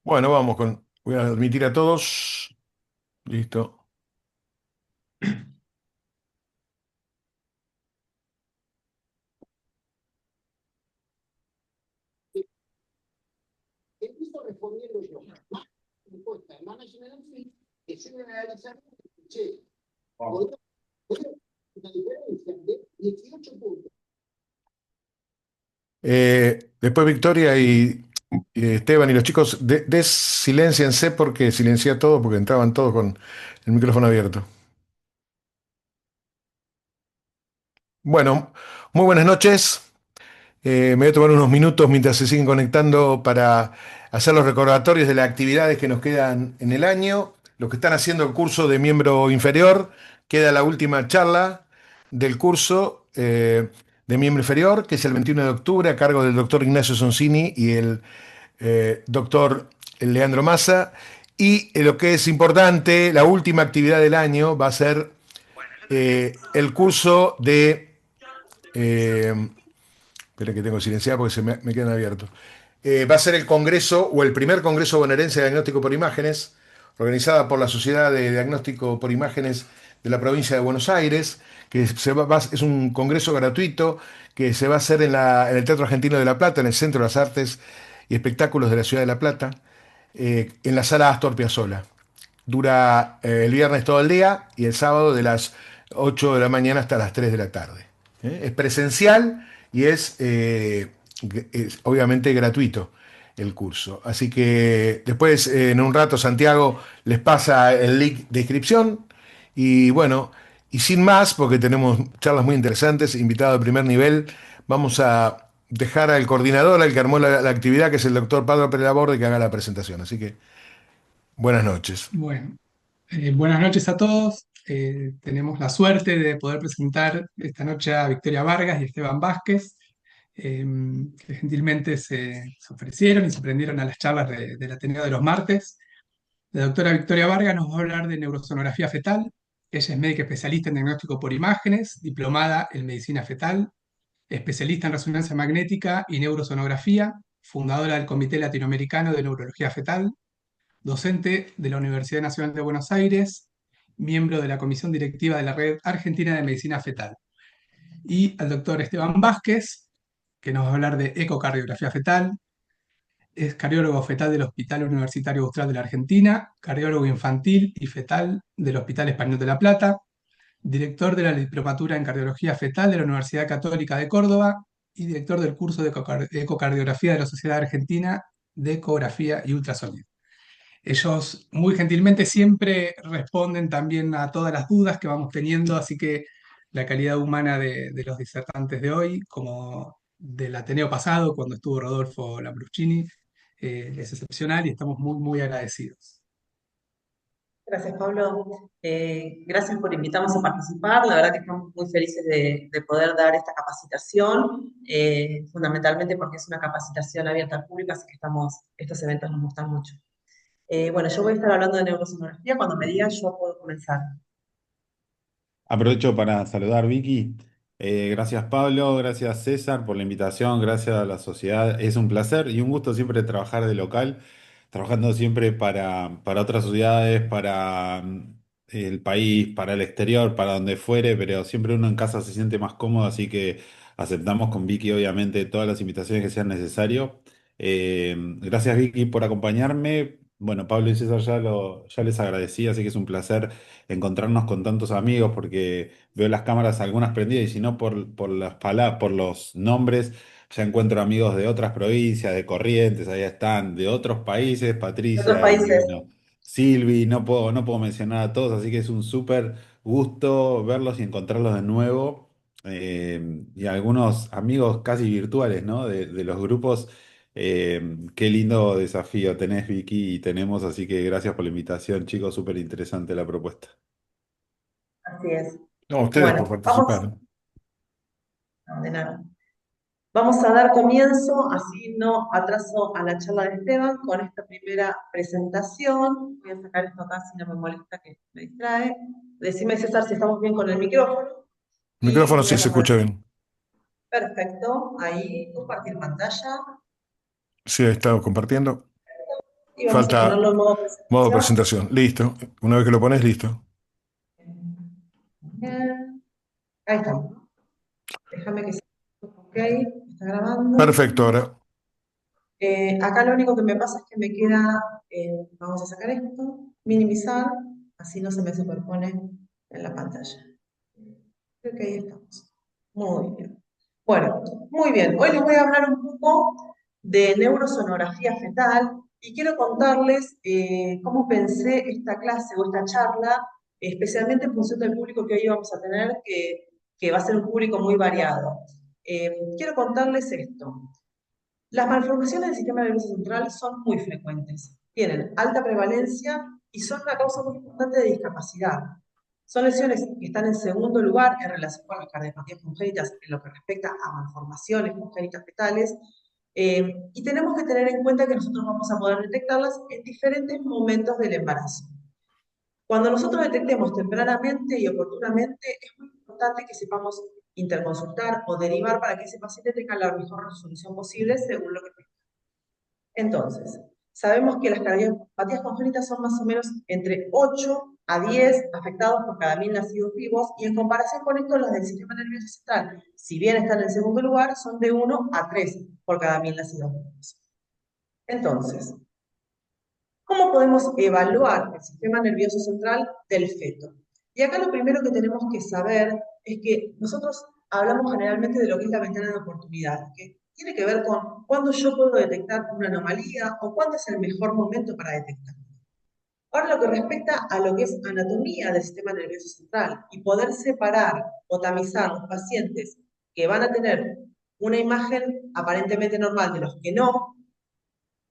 Bueno, voy a admitir a todos. Listo. Empiezo respondiendo yo. Más encuesta de management fee que se deben analizar. Che, podría haber una diferencia de 18 puntos. Después Victoria y Esteban y los chicos, silénciense porque silencié a todos porque entraban todos con el micrófono abierto. Bueno, muy buenas noches. Me voy a tomar unos minutos mientras se siguen conectando para hacer los recordatorios de las actividades que nos quedan en el año. Los que están haciendo el curso de miembro inferior, queda la última charla del curso de miembro inferior, que es el 21 de octubre, a cargo del doctor Ignacio Sonsini y el doctor Leandro Massa. Y lo que es importante, la última actividad del año va a ser el curso de... eh, Esperen que tengo silenciado porque me quedan abiertos. Va a ser el congreso o el primer congreso bonaerense de diagnóstico por imágenes, organizada por la Sociedad de Diagnóstico por Imágenes de la provincia de Buenos Aires, que es un congreso gratuito que se va a hacer en el Teatro Argentino de La Plata, en el Centro de las Artes y Espectáculos de la Ciudad de La Plata, en la sala Astor Piazzolla. Dura el viernes todo el día y el sábado de las 8 de la mañana hasta las 3 de la tarde. Es presencial y es obviamente gratuito el curso. Así que después, en un rato, Santiago les pasa el link de inscripción. Y bueno, y sin más, porque tenemos charlas muy interesantes, invitado de primer nivel, vamos a dejar al coordinador, al que armó la actividad, que es el doctor Pablo Pérez Laborde, que haga la presentación. Así que buenas noches. Bueno, buenas noches a todos. Tenemos la suerte de poder presentar esta noche a Victoria Vargas y Esteban Vázquez, que gentilmente se ofrecieron y se prendieron a las charlas del Ateneo de los martes. La doctora Victoria Vargas nos va a hablar de neurosonografía fetal. Ella es médica especialista en diagnóstico por imágenes, diplomada en medicina fetal, especialista en resonancia magnética y neurosonografía, fundadora del Comité Latinoamericano de Neurología Fetal, docente de la Universidad Nacional de Buenos Aires, miembro de la Comisión Directiva de la Red Argentina de Medicina Fetal. Y al doctor Esteban Vázquez, que nos va a hablar de ecocardiografía fetal, es cardiólogo fetal del Hospital Universitario Austral de la Argentina, cardiólogo infantil y fetal del Hospital Español de La Plata, director de la diplomatura en cardiología fetal de la Universidad Católica de Córdoba y director del curso de ecocardiografía de la Sociedad Argentina de Ecografía y Ultrasonido. Ellos muy gentilmente siempre responden también a todas las dudas que vamos teniendo, así que la calidad humana de los disertantes de hoy, como del Ateneo pasado, cuando estuvo Rodolfo Lambruschini, es excepcional y estamos muy agradecidos. Gracias, Pablo. Gracias por invitarnos a participar. La verdad que estamos muy felices de poder dar esta capacitación, fundamentalmente porque es una capacitación abierta al público, así que estos eventos nos gustan mucho. Bueno, yo voy a estar hablando de neurosonografía. Cuando me digan, yo puedo comenzar. Aprovecho para saludar Vicky. Gracias Pablo, gracias César por la invitación, gracias a la sociedad. Es un placer y un gusto siempre trabajar de local, trabajando siempre para otras sociedades, para el país, para el exterior, para donde fuere, pero siempre uno en casa se siente más cómodo, así que aceptamos con Vicky obviamente todas las invitaciones que sean necesarias. Gracias Vicky por acompañarme. Bueno, Pablo y César ya les agradecí, así que es un placer encontrarnos con tantos amigos porque veo las cámaras algunas prendidas y si no por las palabras, por los nombres, ya encuentro amigos de otras provincias, de Corrientes, ahí están, de otros países, De otros Patricia y países. bueno, Silvi, no puedo mencionar a todos, así que es un súper gusto verlos y encontrarlos de nuevo. Y algunos amigos casi virtuales, ¿no? De los grupos. Qué lindo desafío tenés, Vicky, y tenemos, así que gracias por la invitación, chicos, súper interesante la propuesta. Así es. No, ustedes por Bueno, vamos, participar. no, de nada. Vamos a dar comienzo, así no atraso a la charla de Esteban, con esta primera presentación. Voy a sacar esto acá si no me molesta que me distrae. Decime, César, si estamos bien con el micrófono. Y Micrófono voy sí a se compartir. escucha bien. Perfecto. Ahí, compartir pantalla. Sí, he estado compartiendo. Y vamos a Falta ponerlo en modo modo presentación. presentación. Listo. Una vez que lo pones, listo. Bien. Ahí estamos. Déjame que se... Ok, está grabando. Perfecto, ahora. Acá lo único que me pasa es que me queda, vamos a sacar esto, minimizar, así no se me superpone en la pantalla. Creo que ahí estamos. Muy bien. Bueno, muy bien. Hoy les voy a hablar un poco de neurosonografía fetal y quiero contarles cómo pensé esta clase o esta charla, especialmente en función del público que hoy vamos a tener, que va a ser un público muy variado. Quiero contarles esto. Las malformaciones del sistema nervioso central son muy frecuentes, tienen alta prevalencia y son una causa muy importante de discapacidad. Son lesiones que están en segundo lugar en relación con las cardiopatías congénitas en lo que respecta a malformaciones congénitas fetales, y tenemos que tener en cuenta que nosotros vamos a poder detectarlas en diferentes momentos del embarazo. Cuando nosotros detectemos tempranamente y oportunamente, es muy importante que sepamos interconsultar o derivar para que ese paciente tenga la mejor resolución posible según lo que tenga. Entonces, sabemos que las cardiopatías congénitas son más o menos entre 8 a 10 afectados por cada 1000 nacidos vivos, y en comparación con esto, las del sistema nervioso central, si bien están en segundo lugar, son de 1 a 3 por cada 1000 nacidos vivos. Entonces, ¿cómo podemos evaluar el sistema nervioso central del feto? Y acá lo primero que tenemos que saber es que nosotros hablamos generalmente de lo que es la ventana de oportunidad, que tiene que ver con cuándo yo puedo detectar una anomalía o cuándo es el mejor momento para detectarla. Ahora, lo que respecta a lo que es anatomía del sistema nervioso central y poder separar o tamizar los pacientes que van a tener una imagen aparentemente normal de los que no,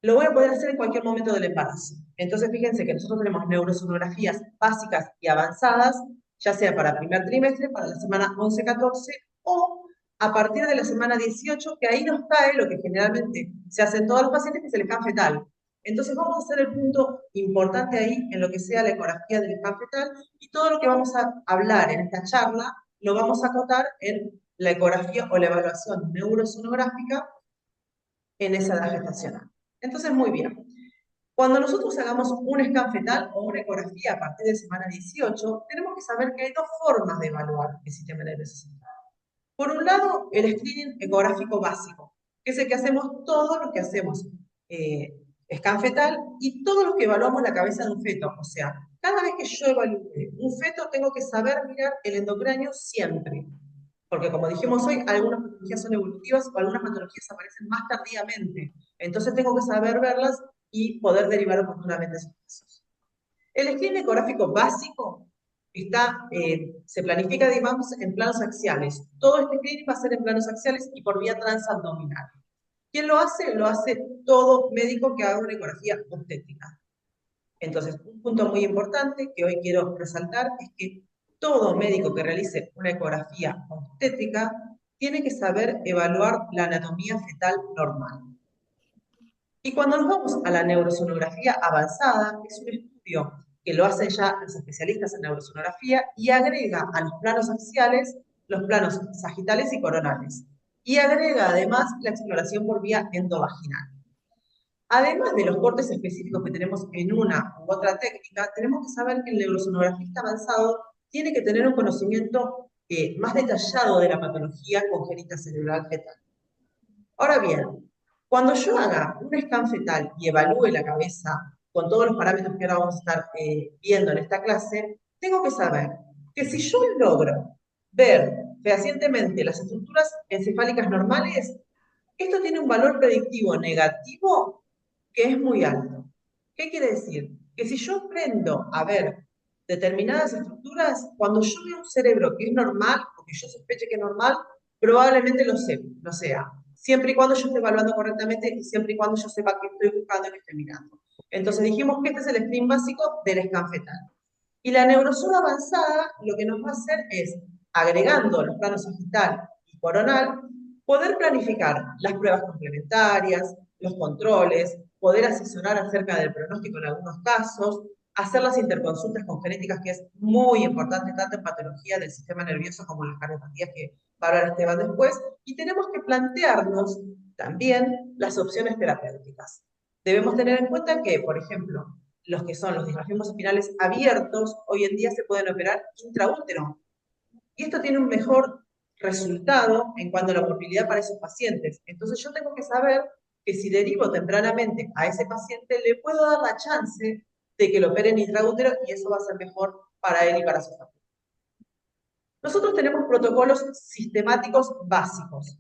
lo voy a poder hacer en cualquier momento del embarazo. Entonces, fíjense que nosotros tenemos neurosonografías básicas y avanzadas, ya sea para primer trimestre, para la semana 11-14, o a partir de la semana 18, que ahí nos cae lo que generalmente se hace en todos los pacientes, que es el scan fetal. Entonces, vamos a hacer el punto importante ahí en lo que sea la ecografía del scan fetal, y todo lo que vamos a hablar en esta charla lo vamos a acotar en la ecografía o la evaluación neurosonográfica en esa edad gestacional. Entonces, muy bien. Cuando nosotros hagamos un scan fetal o una ecografía a partir de semana 18, tenemos que saber que hay dos formas de evaluar el sistema nervioso central. Por un lado, el screening ecográfico básico, que es el que hacemos todos los que hacemos scan fetal y todos los que evaluamos la cabeza de un feto. O sea, cada vez que yo evalúe un feto, tengo que saber mirar el endocráneo siempre. Porque como dijimos hoy, algunas patologías son evolutivas o algunas patologías aparecen más tardíamente. Entonces tengo que saber verlas y poder derivar oportunamente esos casos. El screening ecográfico básico se planifica, digamos, en planos axiales. Todo este screening va a ser en planos axiales y por vía transabdominal. ¿Quién lo hace? Lo hace todo médico que haga una ecografía obstétrica. Entonces, un punto muy importante que hoy quiero resaltar es que todo médico que realice una ecografía obstétrica tiene que saber evaluar la anatomía fetal normal. Y cuando nos vamos a la neurosonografía avanzada, es un estudio que lo hacen ya los especialistas en neurosonografía y agrega a los planos axiales los planos sagitales y coronales. Y agrega además la exploración por vía endovaginal. Además de los cortes específicos que tenemos en una u otra técnica, tenemos que saber que el neurosonografista avanzado tiene que tener un conocimiento más detallado de la patología congénita cerebral fetal. Ahora bien, cuando yo haga un scan fetal y evalúe la cabeza con todos los parámetros que ahora vamos a estar viendo en esta clase, tengo que saber que si yo logro ver fehacientemente las estructuras encefálicas normales, esto tiene un valor predictivo negativo que es muy alto. ¿Qué quiere decir? Que si yo aprendo a ver determinadas estructuras, cuando yo veo un cerebro que es normal, o que yo sospeche que es normal, probablemente lo sea. Siempre y cuando yo esté evaluando correctamente y siempre y cuando yo sepa qué estoy buscando y qué estoy mirando. Entonces dijimos que este es el screen básico del scan fetal. Y la neurosona avanzada lo que nos va a hacer es, agregando los planos sagital y coronal, poder planificar las pruebas complementarias, los controles, poder asesorar acerca del pronóstico en algunos casos, hacer las interconsultas con genéticas, que es muy importante tanto en patología del sistema nervioso como en las cardiopatías, que va a hablar Esteban después, y tenemos que plantearnos también las opciones terapéuticas. Debemos tener en cuenta que, por ejemplo, los que son los disgrafismos espinales abiertos, hoy en día se pueden operar intraútero. Y esto tiene un mejor resultado en cuanto a la morbilidad para esos pacientes. Entonces yo tengo que saber que si derivo tempranamente a ese paciente, le puedo dar la chance de que lo operen intraútero y eso va a ser mejor para él y para su familia. Nosotros tenemos protocolos sistemáticos básicos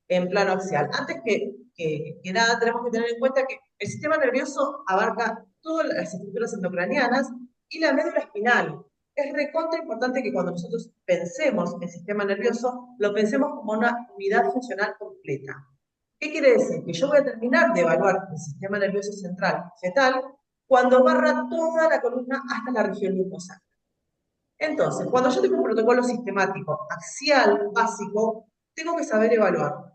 en plano axial. Antes que nada, tenemos que tener en cuenta que el sistema nervioso abarca todas las estructuras endocranianas y la médula espinal. Es recontra importante que cuando nosotros pensemos en sistema nervioso, lo pensemos como una unidad funcional completa. ¿Qué quiere decir? Que yo voy a terminar de evaluar el sistema nervioso central fetal cuando barra toda la columna hasta la región lumposacral. Entonces, cuando yo tengo un protocolo sistemático axial básico, tengo que saber evaluar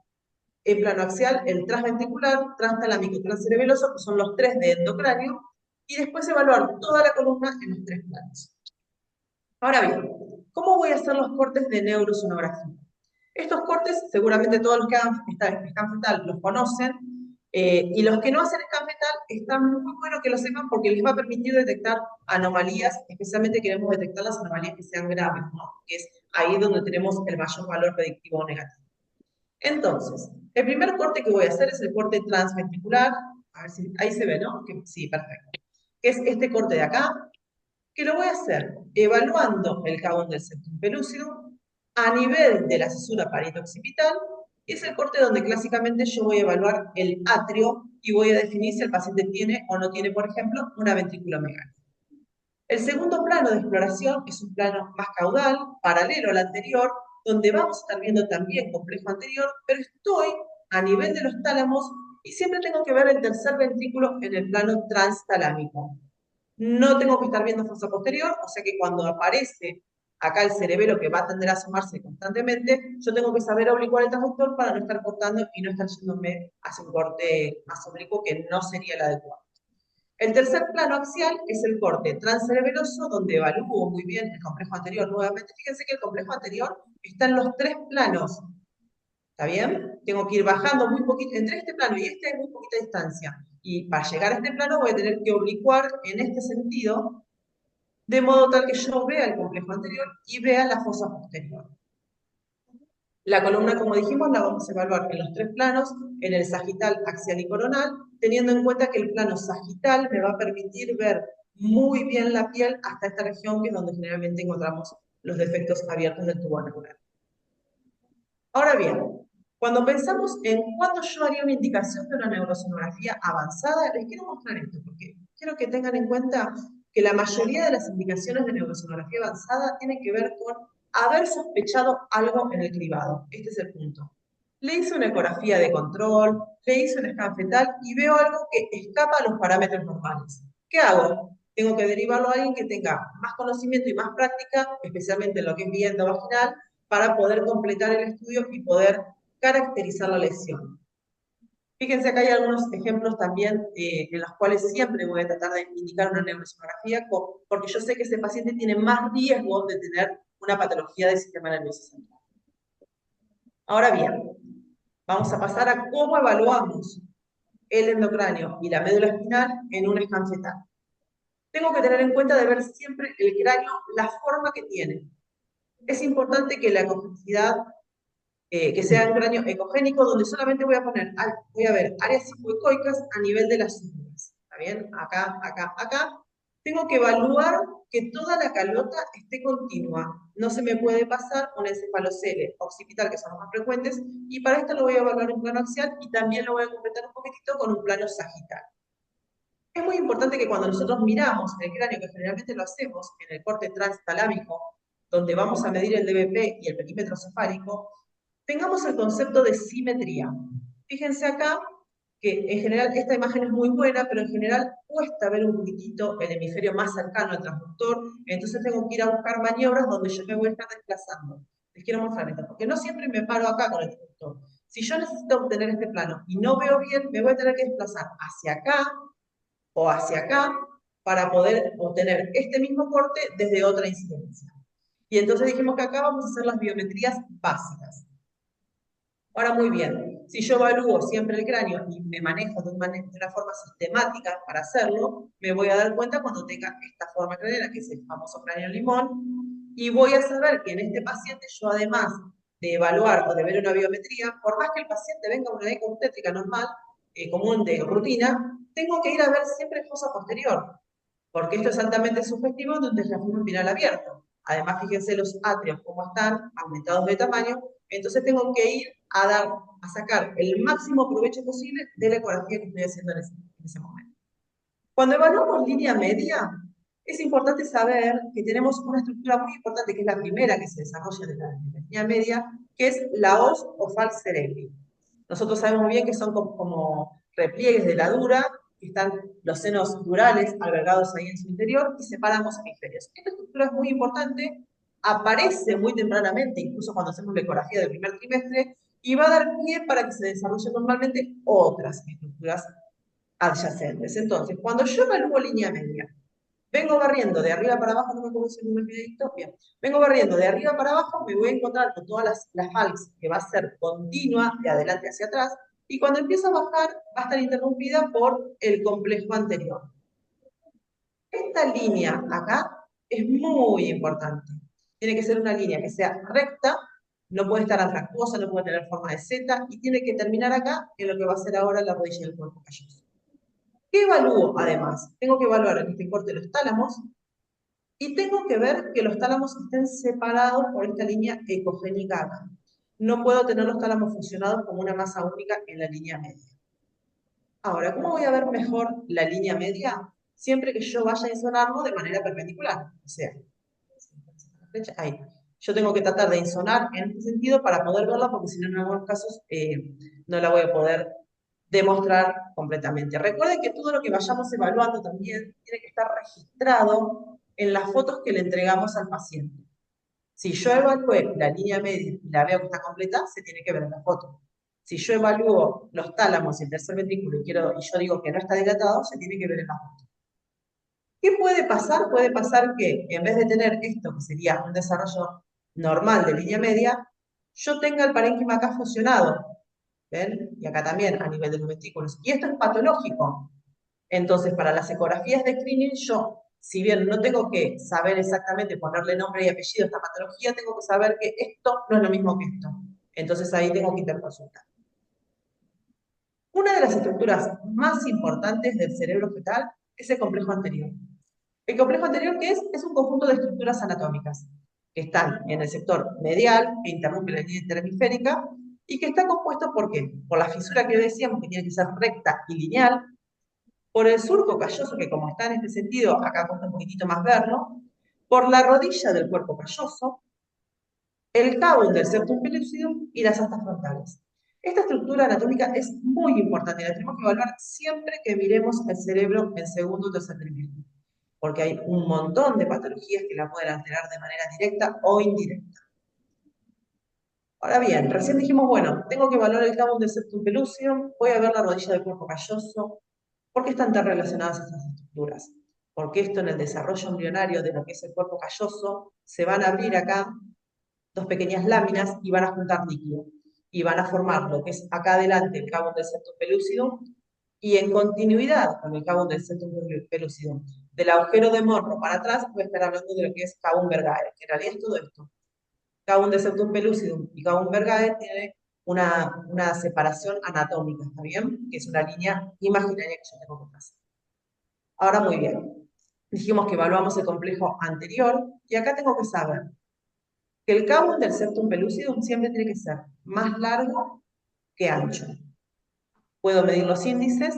en plano axial el transventricular, transtalámico y transcerebeloso, que son los 3 de endocráneo, y después evaluar toda la columna en los 3 planos. Ahora bien, ¿cómo voy a hacer los cortes de neurosonografía? Estos cortes, seguramente todos los que hagan scan fetal los conocen, y los que no hacen scan fetal, está muy bueno que lo sepan porque les va a permitir detectar anomalías, especialmente queremos detectar las anomalías que sean graves, ¿no? Que es ahí donde tenemos el mayor valor predictivo o negativo. Entonces, el primer corte que voy a hacer es el corte transventricular, a ver si ahí se ve, ¿no? Sí, perfecto. Que es este corte de acá, que lo voy a hacer evaluando el jabón del septum pelúcido a nivel de la cesura parieto-occipital. Es el corte donde clásicamente yo voy a evaluar el atrio y voy a definir si el paciente tiene o no tiene, por ejemplo, una ventriculomegalia. El segundo plano de exploración es un plano más caudal, paralelo al anterior, donde vamos a estar viendo también complejo anterior, pero estoy a nivel de los tálamos y siempre tengo que ver el tercer ventrículo en el plano transtalámico. No tengo que estar viendo fosa posterior, o sea que cuando aparece acá el cerebelo que va a tender a asomarse constantemente, yo tengo que saber oblicuar el transductor para no estar cortando y no estar yéndome hacia un corte más oblicuo que no sería el adecuado. El tercer plano axial es el corte transcerebeloso, donde evalúo muy bien el complejo anterior. Nuevamente, fíjense que el complejo anterior está en los 3 planos. ¿Está bien? Tengo que ir bajando muy poquito, entre este plano y este hay muy poquita distancia. Y para llegar a este plano voy a tener que oblicuar en este sentido, de modo tal que yo vea el complejo anterior y vea la fosa posterior. La columna, como dijimos, la vamos a evaluar en los 3 planos, en el sagital, axial y coronal, teniendo en cuenta que el plano sagital me va a permitir ver muy bien la piel hasta esta región, que es donde generalmente encontramos los defectos abiertos del tubo anular. Ahora bien, cuando pensamos en cuándo yo haría una indicación de una neurosonografía avanzada, les quiero mostrar esto, porque quiero que tengan en cuenta que la mayoría de las indicaciones de neurosonografía avanzada tienen que ver con haber sospechado algo en el cribado. Este es el punto. Le hice una ecografía de control, le hice un scan fetal y veo algo que escapa a los parámetros normales. ¿Qué hago? Tengo que derivarlo a alguien que tenga más conocimiento y más práctica, especialmente en lo que es vía endovaginal, para poder completar el estudio y poder caracterizar la lesión. Fíjense acá hay algunos ejemplos también en los cuales siempre voy a tratar de indicar una neurosonografía porque yo sé que ese paciente tiene más riesgo de tener una patología del sistema nervioso central. Ahora bien, vamos a pasar a cómo evaluamos el endocráneo y la médula espinal en un scan fetal. Tengo que tener en cuenta de ver siempre el cráneo, la forma que tiene. Es importante que la ecogenicidad, que sea un cráneo ecogénico, donde solamente voy a ver áreas hipoecoicas a nivel de las suturas. ¿Está bien? Acá, acá, acá. Tengo que evaluar que toda la calota esté continua. No se me puede pasar un encefalocele occipital, que son los más frecuentes, y para esto lo voy a evaluar en plano axial y también lo voy a completar un poquitito con un plano sagital. Es muy importante que cuando nosotros miramos el cráneo, que generalmente lo hacemos en el corte transtalámico, donde vamos a medir el DBP y el perímetro cefálico, tengamos el concepto de simetría. Fíjense acá que en general esta imagen es muy buena, pero en general cuesta ver un poquitito el hemisferio más cercano al transductor, entonces tengo que ir a buscar maniobras donde yo me voy a estar desplazando. Les quiero mostrar esto, porque no siempre me paro acá con el transductor. Si yo necesito obtener este plano y no veo bien, me voy a tener que desplazar hacia acá o hacia acá para poder obtener este mismo corte desde otra incidencia. Y entonces dijimos que acá vamos a hacer las biometrías básicas. Ahora, muy bien, si yo evalúo siempre el cráneo y me manejo de una forma sistemática para hacerlo, me voy a dar cuenta cuando tenga esta forma craneal, que es el famoso cráneo limón, y voy a saber que en este paciente yo, además de evaluar o de ver una biometría, por más que el paciente venga a una eco obstétrica normal, común de rutina, tengo que ir a ver siempre fosa posterior, porque esto es altamente sugestivo de un diafragma espinal abierto. Además, fíjense los atrios cómo están aumentados de tamaño, entonces tengo que ir a sacar el máximo provecho posible de la ecografía que estoy haciendo en ese momento. Cuando evaluamos línea media, es importante saber que tenemos una estructura muy importante, que es la primera que se desarrolla de la línea media, que es la os o falx cerebri. Nosotros sabemos bien que son como repliegues de la dura, que están los senos durales albergados ahí en su interior, y separan ambos hemisferios. Esta estructura es muy importante, aparece muy tempranamente, incluso cuando hacemos la ecografía del primer trimestre, y va a dar pie para que se desarrollen normalmente otras estructuras adyacentes. Entonces, cuando yo evalúo línea media, vengo barriendo de arriba para abajo, no me acuerdo si es un videito, bien, vengo barriendo de arriba para abajo, me voy a encontrar con todas las falx, que va a ser continua de adelante hacia atrás, y cuando empiezo a bajar, va a estar interrumpida por el complejo anterior. Esta línea acá es muy importante. Tiene que ser una línea que sea recta, no puede estar antractuosa, no puede tener forma de Z, y tiene que terminar acá en lo que va a ser ahora la rodilla del cuerpo calloso. ¿Qué evalúo además? Tengo que evaluar en este corte los tálamos y tengo que ver que los tálamos estén separados por esta línea ecogénica acá. No puedo tener los tálamos fusionados como una masa única en la línea media. Ahora, ¿cómo voy a ver mejor la línea media? Siempre que yo vaya a insonarlo de manera perpendicular. O sea, ahí. Yo tengo que tratar de insonar en este sentido para poder verla, porque si no, en algunos casos no la voy a poder demostrar completamente. Recuerden que todo lo que vayamos evaluando también tiene que estar registrado en las fotos que le entregamos al paciente. Si yo evalué la línea media y la veo que está completa, se tiene que ver en la foto. Si yo evalúo los tálamos y el tercer ventrículo y yo digo que no está dilatado, se tiene que ver en la foto. ¿Qué puede pasar? Puede pasar que en vez de tener esto, que sería un desarrollo normal de línea media, yo tenga el parénquima acá fusionado. ¿Ven? Y acá también, a nivel de los ventrículos. Y esto es patológico. Entonces, para las ecografías de screening, yo, si bien no tengo que saber exactamente ponerle nombre y apellido a esta patología, tengo que saber que esto no es lo mismo que esto. Entonces, ahí tengo que interconsultar. Una de las estructuras más importantes del cerebro fetal es el complejo anterior. El complejo anterior, ¿qué es? Es un conjunto de estructuras anatómicas que están en el sector medial, que interrumpe la línea interhemisférica, y que está compuesto ¿por qué? Por la fisura que decíamos, que tiene que ser recta y lineal, por el surco calloso, que como está en este sentido, acá cuesta un poquitito más verlo, por la rodilla del cuerpo calloso, el cabo del septum pellucidum y las astas frontales. Esta estructura anatómica es muy importante, la tenemos que evaluar siempre que miremos el cerebro en segundo o tercer trimestre, porque hay un montón de patologías que la pueden alterar de manera directa o indirecta. Ahora bien, recién dijimos, bueno, tengo que evaluar el cabo del septum pellucidum, voy a ver la rodilla del cuerpo calloso. ¿Por qué están tan relacionadas estas estructuras? Porque esto en el desarrollo embrionario de lo que es el cuerpo calloso, se van a abrir acá dos pequeñas láminas y van a juntar líquido. Y van a formar lo que es acá adelante el cabo del septum pellucidum, y en continuidad con el cabo del septum pellucidum, del agujero de Monro para atrás, voy a estar hablando de lo que es cabo Vergaer, que en realidad es todo esto. Cabo del septum pellucidum y cabo Vergaer tiene una separación anatómica, ¿está bien? Que es una línea imaginaria que yo tengo que trazar. Ahora muy bien, dijimos que evaluamos el complejo anterior, y acá tengo que saber que el cabo del septum pellucidum siempre tiene que ser más largo que ancho. Puedo medir los índices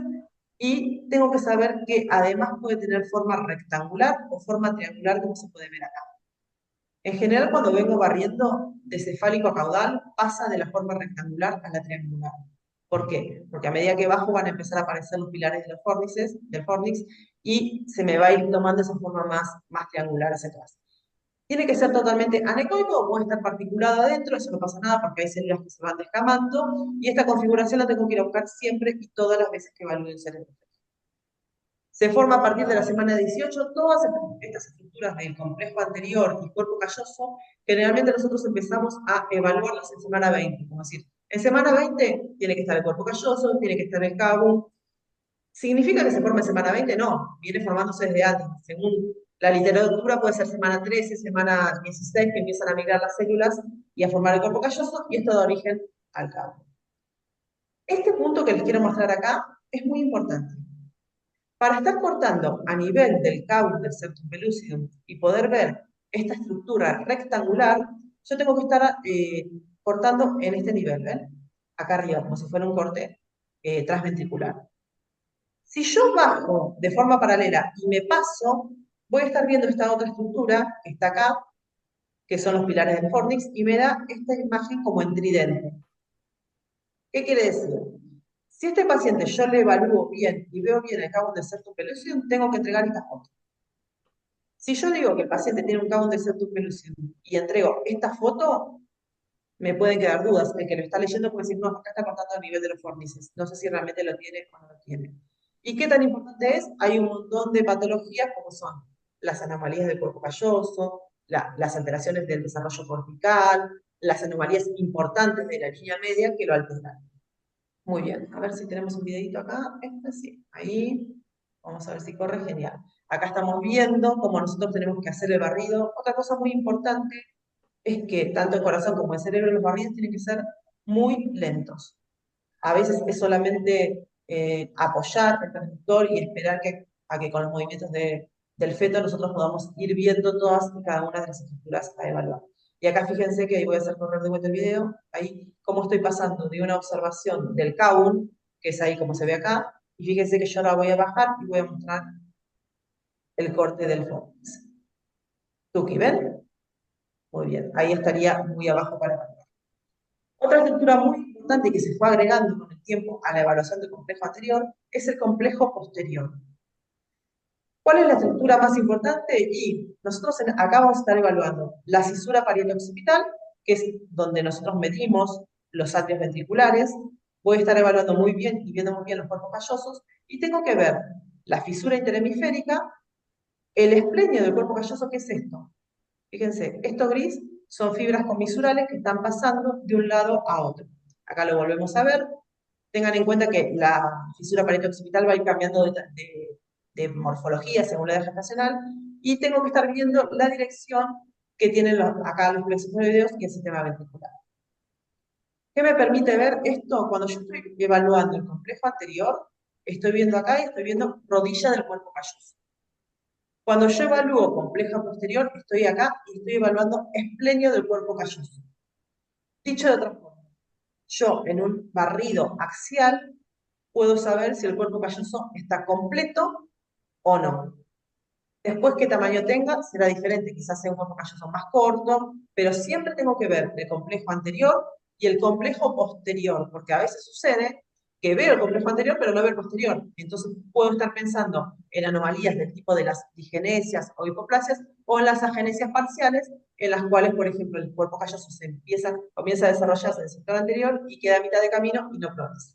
y tengo que saber que además puede tener forma rectangular o forma triangular, como se puede ver acá. En general, cuando vengo barriendo de cefálico a caudal, pasa de la forma rectangular a la triangular. ¿Por qué? Porque a medida que bajo van a empezar a aparecer los pilares de del fornix, y se me va a ir tomando esa forma más triangular hacia atrás. Tiene que ser totalmente anecoico o puede estar particulado adentro, eso no pasa nada porque hay células que se van descamando, y esta configuración la tengo que ir a buscar siempre y todas las veces que evalúe el cerebro. Se forma a partir de la semana 18, todas estas estructuras del complejo anterior y cuerpo calloso, generalmente nosotros empezamos a evaluarlas en semana 20, como decir, En semana 20 tiene que estar el cuerpo calloso, tiene que estar el cabo. ¿Significa que se forma en semana 20? No, viene formándose desde antes. Según la literatura puede ser semana 13, semana 16, que empiezan a migrar las células y a formar el cuerpo calloso, y esto da origen al cabo. Este punto que les quiero mostrar acá es muy importante. Para estar cortando a nivel del cabo del septum pellucidum y poder ver esta estructura rectangular, yo tengo que estar cortando en este nivel, ¿ven? Acá arriba, como si fuera un corte transventricular. Si yo bajo de forma paralela y me paso, voy a estar viendo esta otra estructura que está acá, que son los pilares del fornix, y me da esta imagen como en tridente. ¿Qué quiere decir? Si este paciente yo le evalúo bien y veo bien el cabo del septum pellucidum, tengo que entregar esta foto. Si yo digo que el paciente tiene un cabo del septum pellucidum y entrego esta foto, me pueden quedar dudas. El que lo está leyendo puede decir, no, acá está cortando a nivel de los fornices. No sé si realmente lo tiene o no lo tiene. ¿Y qué tan importante es? Hay un montón de patologías como son las anomalías del cuerpo calloso, las alteraciones del desarrollo cortical, las anomalías importantes de la línea media que lo alteran. Muy bien, a ver si tenemos un videito acá. Este sí, ahí. Vamos a ver si corre, genial. Acá estamos viendo cómo nosotros tenemos que hacer el barrido. Otra cosa muy importante es que tanto el corazón como el cerebro, los barridos tienen que ser muy lentos. A veces es solamente apoyar el transductor y esperar a que con los movimientos del feto nosotros podamos ir viendo todas y cada una de las estructuras a evaluar. Y acá fíjense que ahí voy a hacer correr de vuelta el video, ahí cómo estoy pasando de una observación del Kaun, que es ahí como se ve acá, y fíjense que yo ahora voy a bajar y voy a mostrar el corte del fornix. Tuki, ¿ven? Muy bien, ahí estaría muy abajo para evaluar. Otra estructura muy importante que se fue agregando con el tiempo a la evaluación del complejo anterior es el complejo posterior. ¿Cuál es la estructura más importante? Y nosotros acá vamos a estar evaluando la cisura parieto-occipital, que es donde nosotros medimos los atrios ventriculares. Voy a estar evaluando muy bien y viendo muy bien los cuerpos callosos, y tengo que ver la fisura interhemisférica, el esplenio del cuerpo calloso. ¿Qué es esto? Fíjense, esto gris son fibras comisurales que están pasando de un lado a otro. Acá lo volvemos a ver. Tengan en cuenta que la fisura parieto-occipital va a ir cambiando de morfología según la edad gestacional, y tengo que estar viendo la dirección que tienen acá los plexos tiroideos y el sistema ventricular. ¿Qué me permite ver esto? Cuando yo estoy evaluando el complejo anterior, estoy viendo acá y estoy viendo rodilla del cuerpo calloso. Cuando yo evalúo complejo posterior, estoy acá y estoy evaluando esplenio del cuerpo calloso. Dicho de otra forma, yo en un barrido axial puedo saber si el cuerpo calloso está completo o no. Después, qué tamaño tenga, será diferente. Quizás sea un cuerpo calloso más corto, pero siempre tengo que ver el complejo anterior y el complejo posterior, porque a veces sucede que veo el complejo anterior, pero no veo el posterior. Entonces puedo estar pensando en anomalías del tipo de las digenesias o hipoplasias, o en las agenesias parciales, en las cuales, por ejemplo, el cuerpo calloso comienza a desarrollarse en el sector anterior y queda a mitad de camino y no progresa.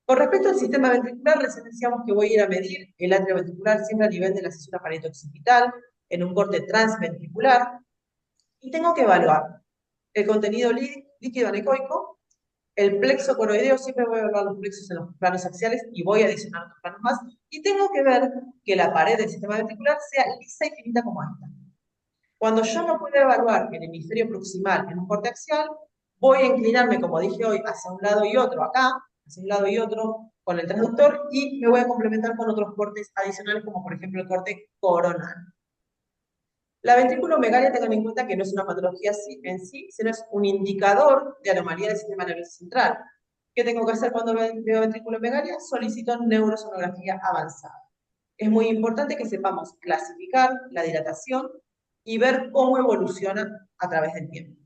Con respecto al sistema ventricular, recién decíamos que voy a ir a medir el atrio ventricular siempre a nivel de la cisura parieto-occipital, en un corte transventricular, y tengo que evaluar el contenido líquido anecoico, el plexo coroideo. Siempre voy a evaluar los plexos en los planos axiales y voy a adicionar otros planos más, y tengo que ver que la pared del sistema ventricular sea lisa y finita como esta. Cuando yo no puedo evaluar el hemisferio proximal en un corte axial, voy a inclinarme, como dije hoy, hacia un lado y otro acá, hacia un lado y otro con el transductor, y me voy a complementar con otros cortes adicionales, como por ejemplo el corte coronal. La ventrículomegalia, tengan en cuenta que no es una patología en sí, sino es un indicador de anomalía del sistema nervioso central. ¿Qué tengo que hacer cuando veo ventrículomegalia? Solicito neurosonografía avanzada. Es muy importante que sepamos clasificar la dilatación y ver cómo evoluciona a través del tiempo.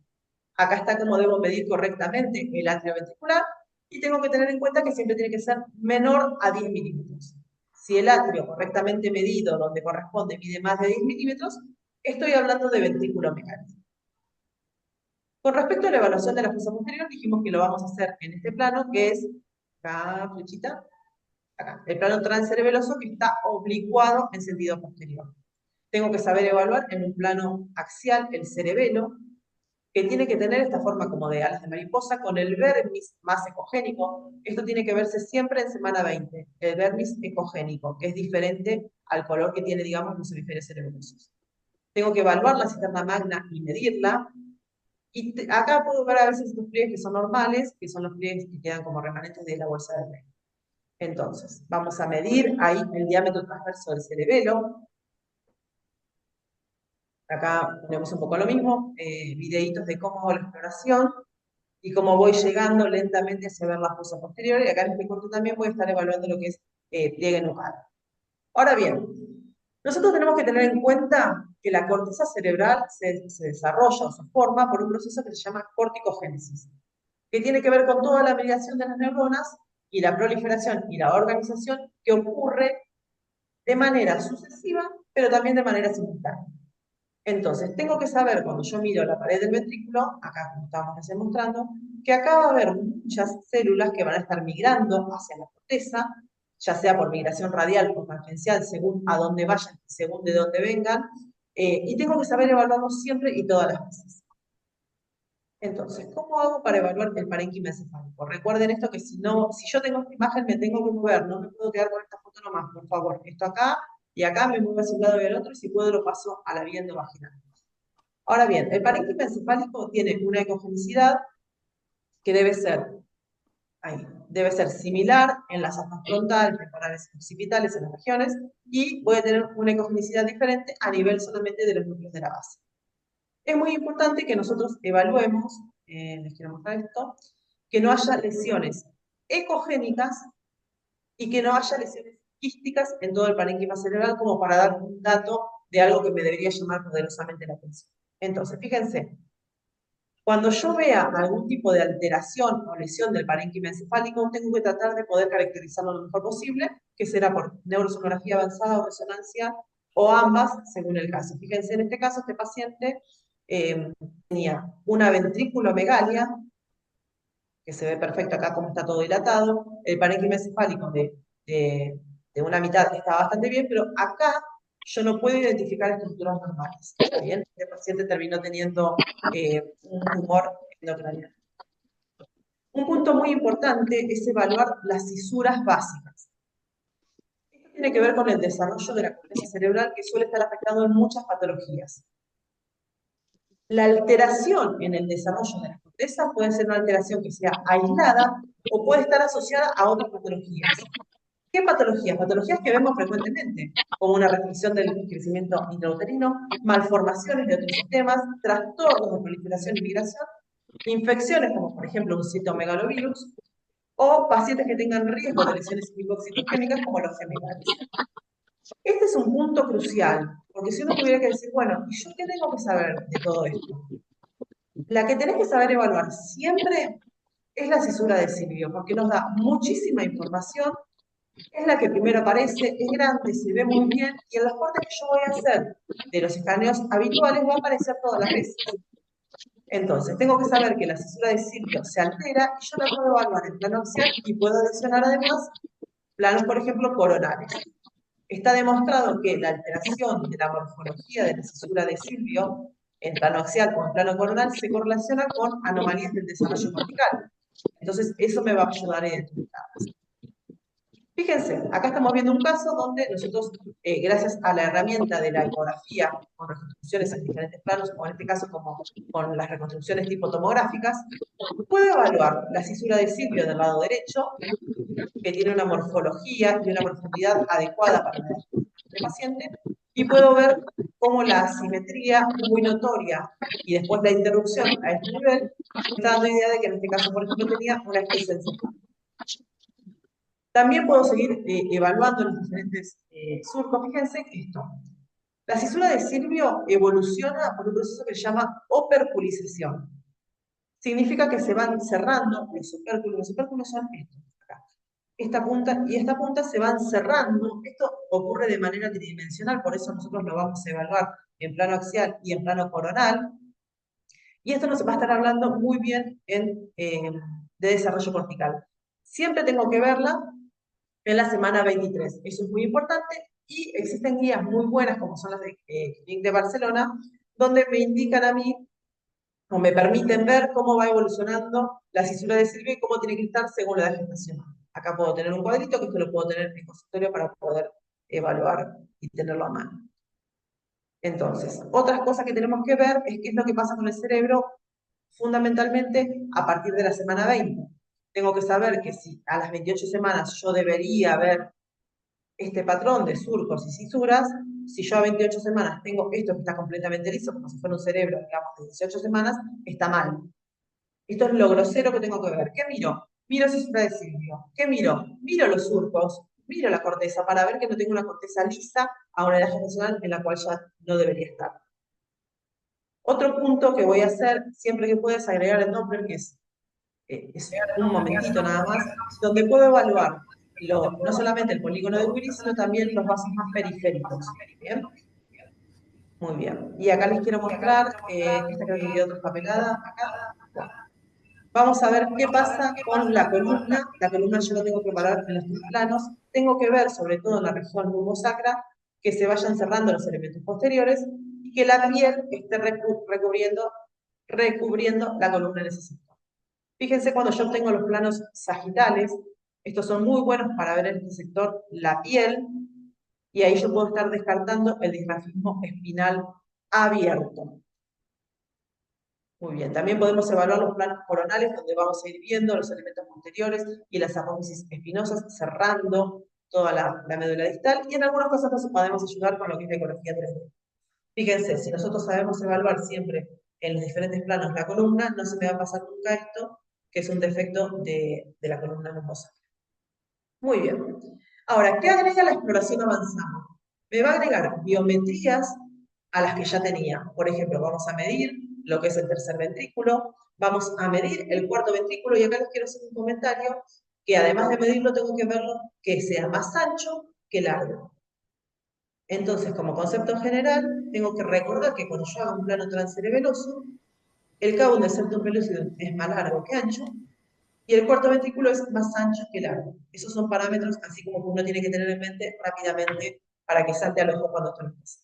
Acá está cómo debo medir correctamente el atrio ventricular, y tengo que tener en cuenta que siempre tiene que ser menor a 10 milímetros. Si el atrio correctamente medido, donde corresponde, mide más de 10 milímetros, estoy hablando de ventrículomegalia. Con respecto a la evaluación de la fosa posterior, dijimos que lo vamos a hacer en este plano, que es acá, flechita, acá, el plano transcerebeloso, que está oblicuado en sentido posterior. Tengo que saber evaluar en un plano axial el cerebelo, que tiene que tener esta forma como de alas de mariposa con el vermis más ecogénico. Esto tiene que verse siempre en semana 20, el vermis ecogénico, que es diferente al color que tiene, digamos, los hemisferios cerebrosos. Tengo que evaluar la cisterna magna y medirla. Y acá puedo ver a veces estos pliegues que son normales, que son los pliegues que quedan como remanentes de la bolsa de Rey. Entonces, vamos a medir ahí el diámetro transverso del cerebelo. Acá ponemos un poco lo mismo, videitos de cómo hago la exploración y cómo voy llegando lentamente hacia ver las fosas posteriores. Y acá en este corto también voy a estar evaluando lo que es pliegue nucal. Ahora bien, nosotros tenemos que tener en cuenta que la corteza cerebral se desarrolla o se forma por un proceso que se llama corticogénesis, que tiene que ver con toda la mediación de las neuronas y la proliferación y la organización que ocurre de manera sucesiva, pero también de manera simultánea. Entonces, tengo que saber, cuando yo miro la pared del ventrículo, acá como estábamos recién mostrando, que acá va a haber muchas células que van a estar migrando hacia la corteza, ya sea por migración radial o tangencial, según a dónde vayan y según de dónde vengan, y tengo que saber evaluarlo siempre y todas las veces. Entonces, ¿cómo hago para evaluar el parénquima encefálico? Recuerden esto, que si yo tengo esta imagen me tengo que mover, no me puedo quedar con esta foto nomás, por favor. Esto acá y acá me muevo hacia un lado y al otro, y si puedo lo paso a la vía endovaginal. Ahora bien, el parénquima encefálico tiene una ecogenicidad que debe ser similar en las astas frontales, temporales y occipitales en las regiones, y voy a tener una ecogenicidad diferente a nivel solamente de los núcleos de la base. Es muy importante que nosotros evaluemos, les quiero mostrar esto, que no haya lesiones ecogénicas y que no haya lesiones quísticas en todo el parénquima cerebral, como para dar un dato de algo que me debería llamar poderosamente la atención. Entonces, fíjense, cuando yo vea algún tipo de alteración o lesión del parénquima encefálico, tengo que tratar de poder caracterizarlo lo mejor posible, que será por neurosonografía avanzada o resonancia, o ambas, según el caso. Fíjense, en este caso, este paciente tenía una ventrículomegalia, que se ve perfecto acá como está todo dilatado, el parénquima encefálico de una mitad está bastante bien, pero acá yo no puedo identificar estructuras normales. ¿Está bien? Este paciente terminó teniendo un tumor endocraniano. Un punto muy importante es evaluar las cisuras básicas. Esto tiene que ver con el desarrollo de la corteza cerebral, que suele estar afectado en muchas patologías. La alteración en el desarrollo de la corteza puede ser una alteración que sea aislada o puede estar asociada a otras patologías. ¿Qué patologías? Patologías que vemos frecuentemente, como una restricción del crecimiento intrauterino, malformaciones de otros sistemas, trastornos de proliferación y migración, infecciones como por ejemplo un citomegalovirus, o pacientes que tengan riesgo de lesiones citogénicas como los gemegales. Este es un punto crucial, porque si uno tuviera que decir, bueno, ¿y yo qué tengo que saber de todo esto? La que tenés que saber evaluar siempre es la cisura de Silvio, porque nos da muchísima información, es la que primero aparece, es grande, se ve muy bien, y en los cortes que yo voy a hacer de los escaneos habituales va a aparecer todas las veces. Entonces, tengo que saber que la cisura de Silvio se altera y yo la puedo evaluar en plano axial y puedo adicionar además planos, por ejemplo, coronales. Está demostrado que la alteración de la morfología de la cisura de Silvio en plano axial o en plano coronal se correlaciona con anomalías del desarrollo cortical. Entonces, eso me va a ayudar a identificarlas. Fíjense, acá estamos viendo un caso donde nosotros, gracias a la herramienta de la ecografía con reconstrucciones en diferentes planos, o en este caso como con las reconstrucciones tipo tomográficas, puedo evaluar la cisura de Silvio del lado derecho, que tiene una morfología y una profundidad adecuada para el paciente, y puedo ver cómo la asimetría muy notoria y después la interrupción a este nivel está dando idea de que en este caso, por ejemplo, tenía una especie encefálica. También puedo seguir evaluando los diferentes surcos. Fíjense esto. La cisura de Silvio evoluciona por un proceso que se llama operculización. Significa que se van cerrando los opérculos. Los opérculos son estos, acá. Esta punta y esta punta se van cerrando. Esto ocurre de manera tridimensional, por eso nosotros lo vamos a evaluar en plano axial y en plano coronal. Y esto nos va a estar hablando muy bien de desarrollo cortical. Siempre tengo que verla en la semana 23. Eso es muy importante, y existen guías muy buenas, como son las de Clinic de Barcelona, donde me indican a mí, o me permiten ver cómo va evolucionando la cisura de Silvio y cómo tiene que estar según la edad gestacional. Acá puedo tener un cuadrito que esto lo puedo tener en el consultorio para poder evaluar y tenerlo a mano. Entonces, otras cosas que tenemos que ver es qué es lo que pasa con el cerebro fundamentalmente a partir de la semana 20. Tengo que saber que si a las 28 semanas yo debería ver este patrón de surcos y cisuras, si yo a 28 semanas tengo esto que está completamente liso, como si fuera un cerebro, digamos, de 18 semanas, está mal. Esto es lo grosero que tengo que ver. ¿Qué miro? Miro cisura de Silvio. ¿Qué miro? Miro los surcos, miro la corteza para ver que no tengo una corteza lisa a una edad gestacional en la cual ya no debería estar. Otro punto que voy a hacer, siempre que pueda, es agregar el Doppler, que es un momentito nada más, donde puedo evaluar no solamente el polígono de Willis, sino también los vasos más periféricos. ¿Bien? Muy bien. Y acá les quiero mostrar, esta creo que quedó traspapelada acá. Bueno, vamos a ver qué pasa con la columna. La columna yo la tengo que evaluar en los tres planos. Tengo que ver, sobre todo en la región lumbosacra, que se vayan cerrando los elementos posteriores y que la piel esté recubriendo la columna en ese sector. Fíjense cuando yo obtengo los planos sagitales, estos son muy buenos para ver en este sector la piel, y ahí yo puedo estar descartando el disgrafismo espinal abierto. Muy bien, también podemos evaluar los planos coronales, donde vamos a ir viendo los elementos posteriores y las apófisis espinosas, cerrando toda la médula distal, y en algunos casos nos podemos ayudar con lo que es la ecología 3D. Fíjense, si nosotros sabemos evaluar siempre en los diferentes planos la columna, no se me va a pasar nunca esto, que es un defecto de la columna lumbosacra. Muy bien. Ahora, ¿qué agrega la exploración avanzada? Me va a agregar biometrías a las que ya tenía. Por ejemplo, vamos a medir lo que es el tercer ventrículo, vamos a medir el cuarto ventrículo, y acá les quiero hacer un comentario, que además de medirlo, tengo que verlo que sea más ancho que largo. Entonces, como concepto general, tengo que recordar que cuando yo hago un plano transcerebeloso, el cabo del septum pellucidum es más largo que ancho, y el cuarto ventrículo es más ancho que largo. Esos son parámetros así como que uno tiene que tener en mente rápidamente para que salte al ojo cuando esto lo pasa.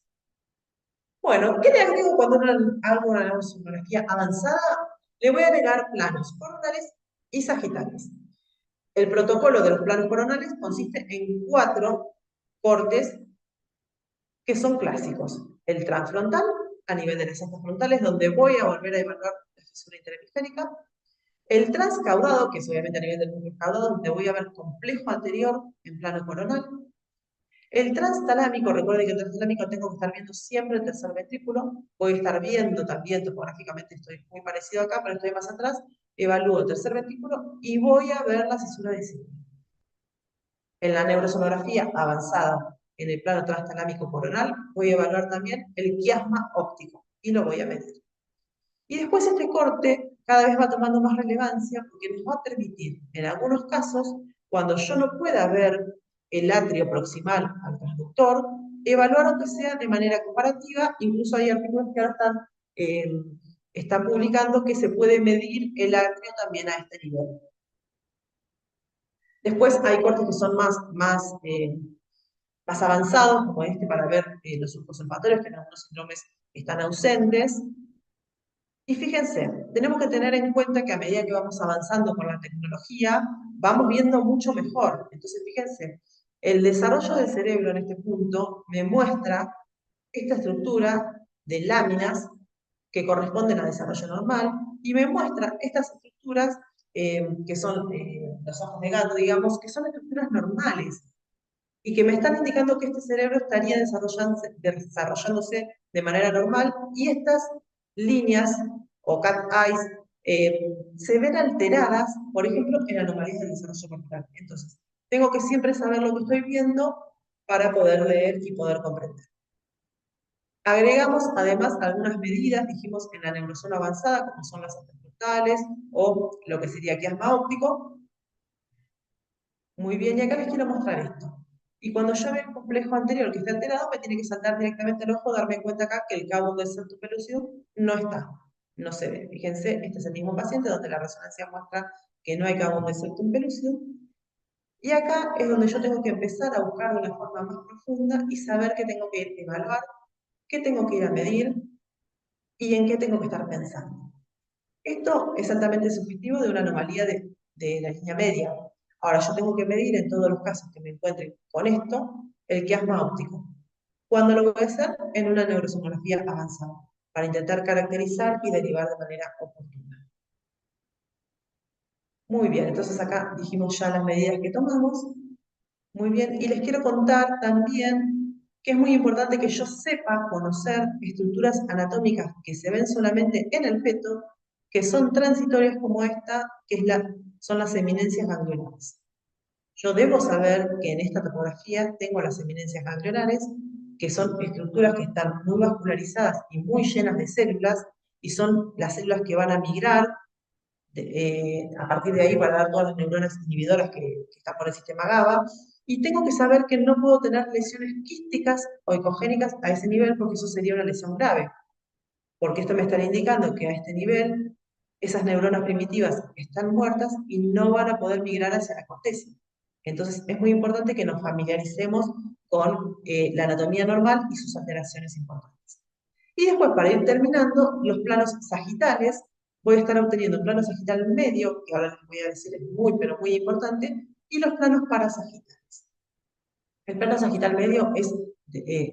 Bueno, ¿qué le agrego cuando hago una sonografía avanzada? Le voy a agregar planos coronales y sagitales. El protocolo de los planos coronales consiste en 4 cortes que son clásicos. El transfrontal, a nivel de las astas frontales, donde voy a volver a evaluar la fisura interhemisférica. El transcaudado, que es obviamente a nivel del núcleo caudado, donde voy a ver complejo anterior en plano coronal. El transtalámico, recuerden que el transtalámico tengo que estar viendo siempre el tercer ventrículo. Voy a estar viendo también, topográficamente estoy muy parecido acá, pero estoy más atrás. Evalúo el tercer ventrículo y voy a ver la cisura de Silvio. En la neurosonografía avanzada, en el plano transtalámico coronal, voy a evaluar también el quiasma óptico y lo voy a medir. Y después este corte cada vez va tomando más relevancia porque nos va a permitir, en algunos casos, cuando yo no pueda ver el atrio proximal al transductor, evaluar aunque sea de manera comparativa. Incluso hay artículos que ahora están publicando que se puede medir el atrio también a este nivel. Después hay cortes que son más avanzados, como este, para ver los surcos olfatorios, que en algunos síndromes están ausentes. Y fíjense, tenemos que tener en cuenta que a medida que vamos avanzando con la tecnología, vamos viendo mucho mejor. Entonces, fíjense, el desarrollo del cerebro en este punto me muestra esta estructura de láminas que corresponden a desarrollo normal, y me muestra estas estructuras que son los ojos de gato, digamos, que son estructuras normales, y que me están indicando que este cerebro estaría desarrollándose de manera normal, y estas líneas o cat eyes se ven alteradas, por ejemplo, en anomalías del desarrollo corporal. Entonces, tengo que siempre saber lo que estoy viendo para poder leer y poder comprender. Agregamos además algunas medidas, dijimos, en la neurozona avanzada, como son las astas frontales o lo que sería quiasma óptico. Muy bien, y acá les quiero mostrar esto. Y cuando yo veo el complejo anterior que está alterado, me tiene que saltar directamente al ojo, darme cuenta acá que el cabo del septum pellucidum no está, no se ve. Fíjense, este es el mismo paciente donde la resonancia muestra que no hay cabo del septum pellucidum. Y acá es donde yo tengo que empezar a buscar de una forma más profunda y saber qué tengo que ir a evaluar, qué tengo que ir a medir y en qué tengo que estar pensando. Esto es altamente subjetivo de una anomalía de la línea media. Ahora, yo tengo que medir en todos los casos que me encuentre con esto el quiasma óptico. ¿Cuándo lo voy a hacer? En una neurosonografía avanzada, para intentar caracterizar y derivar de manera oportuna. Muy bien, entonces acá dijimos ya las medidas que tomamos. Muy bien, y les quiero contar también que es muy importante que yo sepa conocer estructuras anatómicas que se ven solamente en el feto, que son transitorias como esta, que son las eminencias ganglionares. Yo debo saber que en esta topografía tengo las eminencias ganglionares, que son estructuras que están muy vascularizadas y muy llenas de células, y son las células que van a migrar a partir de ahí para dar todas las neuronas inhibidoras que están por el sistema GABA, y tengo que saber que no puedo tener lesiones quísticas o ecogénicas a ese nivel porque eso sería una lesión grave, porque esto me estaría indicando que a este nivel esas neuronas primitivas están muertas y no van a poder migrar hacia la corteza. Entonces es muy importante que nos familiaricemos con la anatomía normal y sus alteraciones importantes. Y después, para ir terminando, los planos sagitales, voy a estar obteniendo un plano sagital medio, que ahora les voy a decir es muy, pero muy importante, y los planos parasagitales. El plano sagital medio es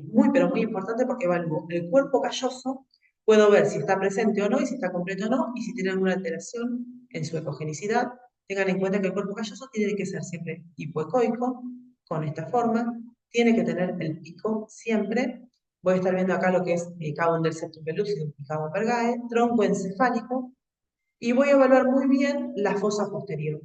muy, pero muy importante porque evalúo el cuerpo calloso, puedo ver si está presente o no, y si está completo o no, y si tiene alguna alteración en su ecogenicidad. Tengan en cuenta que el cuerpo calloso tiene que ser siempre hipoecoico, con esta forma, tiene que tener el pico siempre. Voy a estar viendo acá lo que es cabo del septum pellucidum y cabo pergae, tronco encefálico, y voy a evaluar muy bien la fosa posterior.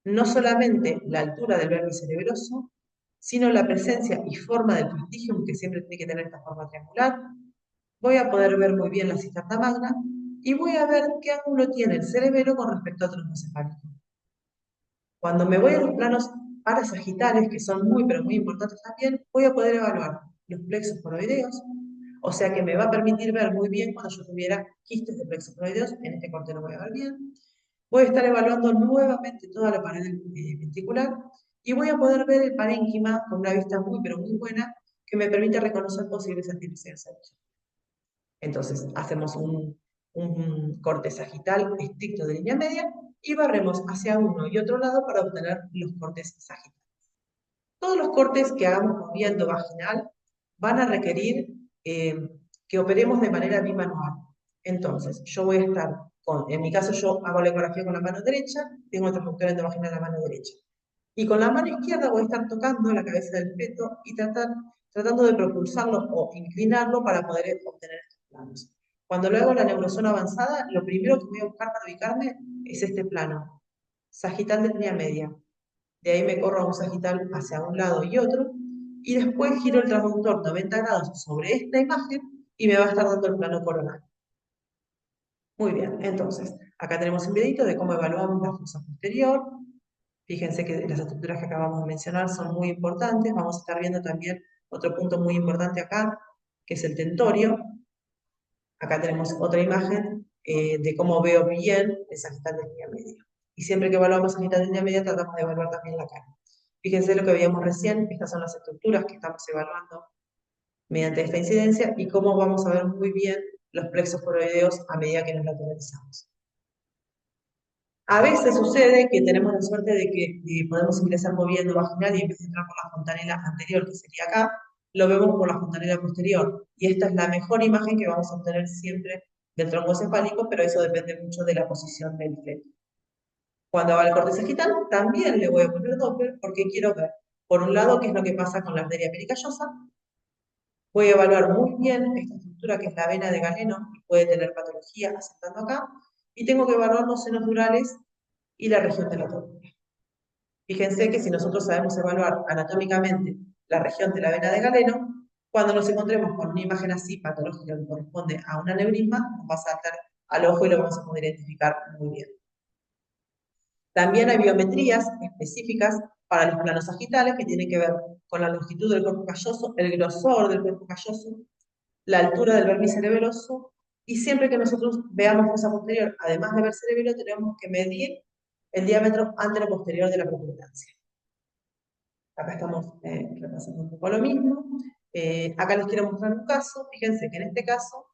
No solamente la altura del vértice cerebroso, sino la presencia y forma del fastigium, que siempre tiene que tener esta forma triangular. Voy a poder ver muy bien la cisterna magna y voy a ver qué ángulo tiene el cerebelo con respecto a tronco encefálico. Cuando me voy a los planos parasagitales, que son muy, pero muy importantes también, voy a poder evaluar los plexos coroideos, o sea que me va a permitir ver muy bien cuando yo tuviera quistes de plexos coroideos, en este corte lo voy a ver bien. Voy a estar evaluando nuevamente toda la pared ventricular y voy a poder ver el parénquima con una vista muy, pero muy buena, que me permite reconocer posibles antidepresión. Entonces, hacemos un corte sagital estricto de línea media y barremos hacia uno y otro lado para obtener los cortes sagitales. Todos los cortes que hagamos con viento vaginal van a requerir que operemos de manera bimanual. Entonces, yo voy a estar en mi caso yo hago la ecografía con la mano derecha, tengo el transductor endovaginal en la mano derecha. Y con la mano izquierda voy a estar tocando la cabeza del feto y tratando de propulsarlo o inclinarlo para poder obtener estos planos. Cuando lo hago en la neurozona avanzada, lo primero que voy a buscar para ubicarme es este plano, sagital de línea media. De ahí me corro a un sagital hacia un lado y otro, y después giro el transductor 90 grados sobre esta imagen y me va a estar dando el plano coronal. Muy bien, entonces, acá tenemos un videito de cómo evaluamos la fosa posterior. Fíjense que las estructuras que acabamos de mencionar son muy importantes. Vamos a estar viendo también otro punto muy importante acá, que es el tentorio. Acá tenemos otra imagen de cómo veo bien el sagital de línea media. Y siempre que evaluamos sagital de línea media, tratamos de evaluar también la cara. Fíjense lo que veíamos recién, estas son las estructuras que estamos evaluando mediante esta incidencia y cómo vamos a ver muy bien los plexos coroideos a medida que nos lateralizamos. A veces sucede que tenemos la suerte de que podemos ingresar moviendo vaginal y en vez de entrar por la fontanela anterior, que sería acá, lo vemos por la fontanela posterior. Y esta es la mejor imagen que vamos a obtener siempre del tronco encefálico, pero eso depende mucho de la posición del feto. Cuando haga el corte sagital, también le voy a poner Doppler porque quiero ver, por un lado, qué es lo que pasa con la arteria pericallosa. Voy a evaluar muy bien esta estructura que es la vena de Galeno y puede tener patología asentando acá. Y tengo que evaluar los senos durales y la región de la tópica. Fíjense que si nosotros sabemos evaluar anatómicamente la región de la vena de Galeno, cuando nos encontremos con una imagen así patológica que corresponde a un aneurisma, nos va a saltar al ojo y lo vamos a poder identificar muy bien. También hay biometrías específicas para los planos sagitales que tienen que ver con la longitud del cuerpo calloso, el grosor del cuerpo calloso, la altura del vértice cerebroso, y siempre que nosotros veamos fosa posterior, además de ver cerebelo, tenemos que medir el diámetro antero-posterior de la protuberancia. Acá estamos repasando un poco lo mismo. Acá les quiero mostrar un caso. Fíjense que en este caso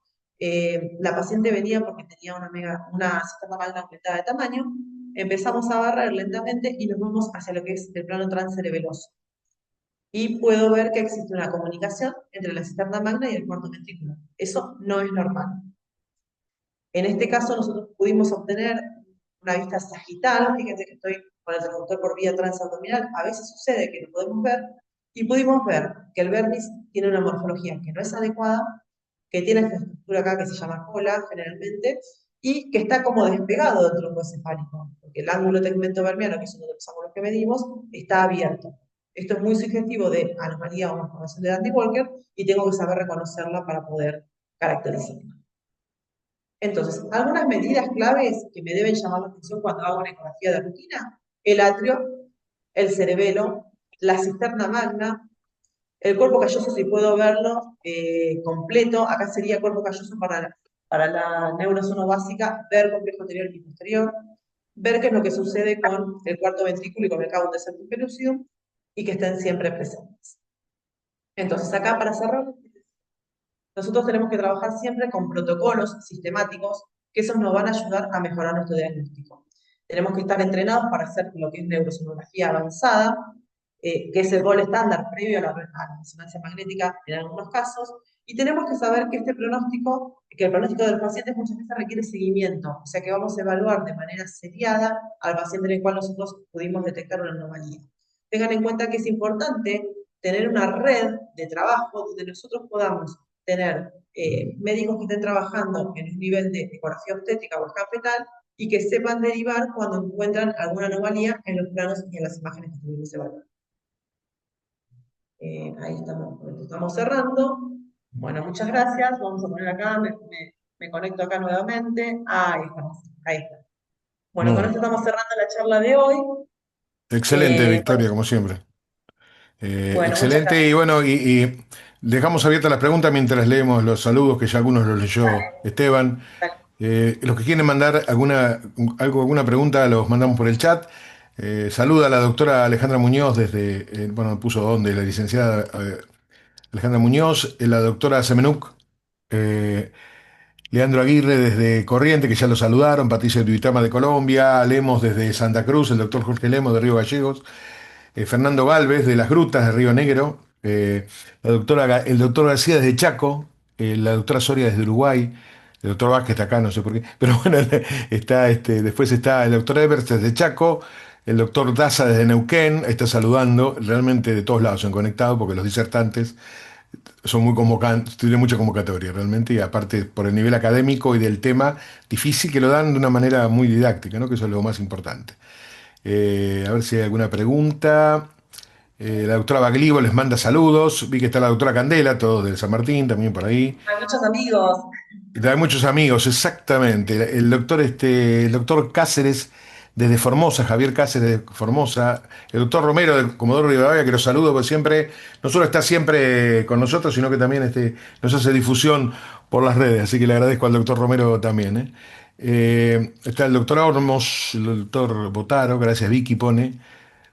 La paciente venía porque tenía una cisterna magna aumentada de tamaño. Empezamos a barrer lentamente y nos vamos hacia lo que es el plano transcerebeloso. Y puedo ver que existe una comunicación entre la cisterna magna y el cuarto ventrículo. Eso no es normal. En este caso nosotros pudimos obtener una vista sagital, fíjense que estoy con el traductor por vía transabdominal, a veces sucede que lo podemos ver, y pudimos ver que el vermis tiene una morfología que no es adecuada, que tiene esta estructura acá que se llama cola generalmente, y que está como despegado del tronco encefálico, porque el ángulo tegmentovermiano, que es uno de los ángulos que medimos, está abierto. Esto es muy sugestivo de anomalía o malformación de Dandy Walker, y tengo que saber reconocerla para poder caracterizarla. Entonces, algunas medidas claves que me deben llamar la atención cuando hago una ecografía de rutina: el atrio, el cerebelo, la cisterna magna, el cuerpo calloso, si puedo verlo completo. Acá sería cuerpo calloso para la neurozono básica, ver complejo anterior y posterior, ver qué es lo que sucede con el cuarto ventrículo y con el cabo de septum pellucidum, y que estén siempre presentes. Entonces, acá para cerrar, nosotros tenemos que trabajar siempre con protocolos sistemáticos, que esos nos van a ayudar a mejorar nuestro diagnóstico. Tenemos que estar entrenados para hacer lo que es neurosonografía avanzada, que es el gol estándar previo a la resonancia magnética en algunos casos, y tenemos que saber que el pronóstico de los pacientes muchas veces requiere seguimiento, o sea que vamos a evaluar de manera seriada al paciente en el cual nosotros pudimos detectar una anomalía. Tengan en cuenta que es importante tener una red de trabajo donde nosotros podamos tener médicos que estén trabajando en un nivel de ecografía obstétrica o scan fetal y que sepan derivar cuando encuentran alguna anomalía en los planos y en las imágenes que tuvimos evaluadas. Ahí estamos cerrando. Bueno, muchas gracias. Vamos a poner acá, me conecto acá nuevamente. Ahí estamos, ahí está. Bueno, con esto estamos cerrando la charla de hoy. Excelente, Victoria, Bueno, como siempre. muchas Excelente, y gracias. bueno, y dejamos abiertas las preguntas mientras leemos los saludos, que ya algunos los leyó Dale, Esteban. dale. Los que quieren mandar alguna pregunta, los mandamos por el chat. Saluda a la doctora Alejandra Muñoz desde, bueno, puso dónde, la licenciada Alejandra Muñoz, la doctora Semenuk, eh, Leandro Aguirre desde Corriente, que ya lo saludaron, Patricia Duitama de Colombia, Lemos desde Santa Cruz, el doctor Jorge Lemos de Río Gallegos, Fernando Galvez de Las Grutas de Río Negro, el doctor García desde Chaco, la doctora Soria desde Uruguay, el doctor Vázquez está acá, no sé por qué, pero bueno, después está el doctor Evers desde Chaco, el doctor Daza desde Neuquén, está saludando, realmente de todos lados se han conectado porque los disertantes son muy convocantes, tienen mucha convocatoria realmente, y aparte por el nivel académico y del tema difícil que lo dan de una manera muy didáctica, ¿no? Que eso es lo más importante. A ver si hay alguna pregunta. La doctora Baglivo les manda saludos. Vi que está la doctora Candela, todos de San Martín, también por ahí. Hay muchos amigos. Hay muchos amigos, exactamente. El doctor Cáceres desde Formosa, Javier Cáceres de Formosa. El doctor Romero de Comodoro Rivadavia, que los saludo, porque siempre, no solo está siempre con nosotros, sino que también nos hace difusión por las redes. Así que le agradezco al doctor Romero también. Está el doctor Ormos, el doctor Botaro, gracias Vicky pone.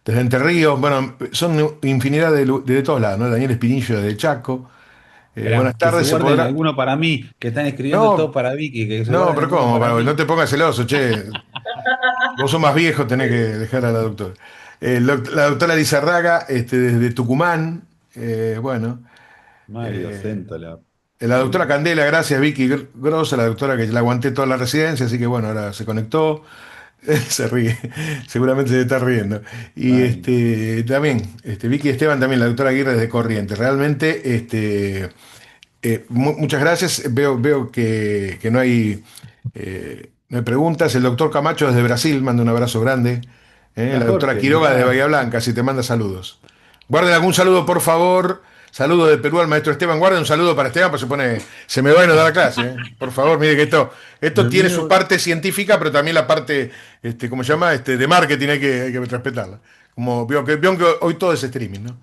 Desde Entre Ríos, bueno, son infinidad de todos lados, ¿no? Daniel Espinillo de Chaco. Buenas Espera, que se tardes, ¿se guarden podrá? alguno para mí, que están escribiendo todo No, para Vicky, que se no, guarden pero alguno ¿cómo? para No mí. te pongas celoso, che. Vos sos más viejo, tenés que dejar a la doctora. La doctora Lizarraga, desde Tucumán. Bueno. Mario eh, Séntola. la doctora Candela, gracias, Vicky Grossa, la doctora que la aguanté toda la residencia, así que bueno, ahora se conectó. Se ríe, seguramente se está riendo. Y Ay, también, Vicky Esteban, también la doctora Aguirre desde Corrientes. Realmente, muchas gracias. Veo que no hay preguntas. El doctor Camacho desde Brasil manda un abrazo grande. mira La doctora Jorge, Quiroga desde mirá. Bahía Blanca, si te manda saludos. Guarden algún saludo, por favor. Saludo de Perú al maestro Esteban. Guarden un saludo para Esteban, pues se me va a no dar la clase. Por favor, mire que esto El tiene su mío, parte científica, pero también la parte, ¿cómo se llama? De marketing hay que respetarla. Como veo que hoy todo es streaming, ¿no? es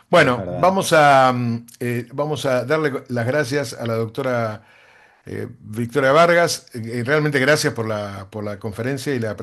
Bueno, verdad. vamos a darle las gracias a la doctora Victoria Vargas. Realmente gracias por la conferencia y la presentación.